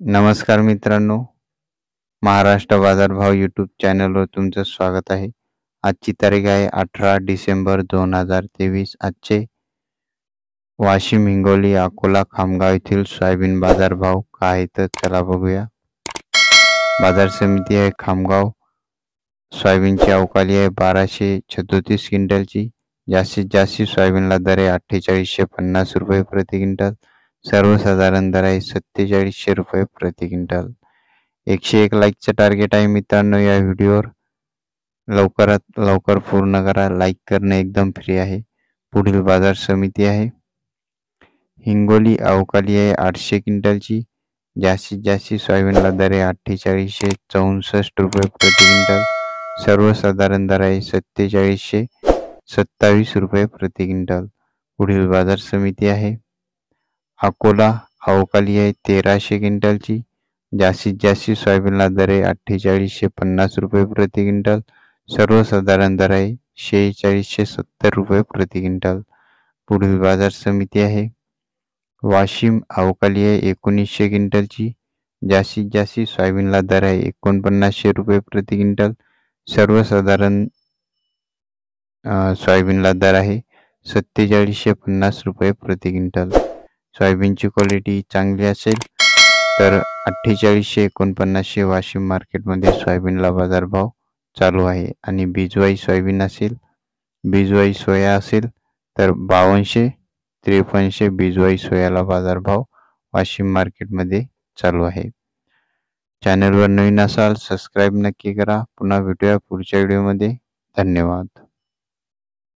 नमस्कार मित्रांनो, महाराष्ट्र बाजारभाव यूट्यूब चॅनलवर तुमचं स्वागत आहे. आजची तारीख आहे 18 डिसेंबर 2023. आजचे वाशिम, हिंगोली, अकोला, खामगाव येथील सोयाबीन बाजारभाव काय आहे तर चला बघूया. बाजार समिती आहे खामगाव. सोयाबीनची अवकाली आहे 1234 क्विंटलची. जास्तीत जास्त सोयाबीनला दर आहे 4850 रुपये प्रति क्विंटल. सर्वसाधारण दर आहे 4700 रुपये प्रति क्विंटल. 101 लाईकचं टार्गेट आहे मित्रांनो. या व्हिडिओवर लवकरात लवकर पूर्ण करा. लाईक करणे एकदम फ्री आहे. पुढील बाजार समिती आहे हिंगोली. अवकाली आहे 800 क्विंटलची. जास्तीत जास्त सोयाबीनला दर आहे 4864 रुपये प्रति क्विंटल. सर्वसाधारण दर आहे 4727 रुपये प्रति क्विंटल. पुढील बाजार समिती आहे अकोला. अवकाली आहे 1300 क्विंटलची. जास्तीत जास्त सोयाबीनला दर आहे 4850 रुपये प्रति क्विंटल. सर्वसाधारण दर आहे 4670 रुपये प्रति क्विंटल. पुढील बाजार समिती आहे वाशिम. अवकाली आहे 1900 क्विंटलची. जास्तीत जास्त सोयाबीनला दर आहे 4900 रुपये प्रति क्विंटल. सर्वसाधारण सोयाबीनला दर आहे 4750 रुपये प्रति क्विंटल. सोयाबीनची क्वालिटी चांगली असेल तर 4849 वाशिम मार्केटमध्ये सोयाबीनला बाजारभाव चालू आहे. आणि बीजवाई सोयाबीन असेल, बीजवाई सोया असेल तर 5253 बीजवाई सोयाला बाजारभाव वाशिम मार्केटमध्ये चालू आहे. चॅनलवर नवीन असाल सबस्क्राईब नक्की करा. पुन्हा भेटूया पुढच्या व्हिडिओमध्ये. धन्यवाद.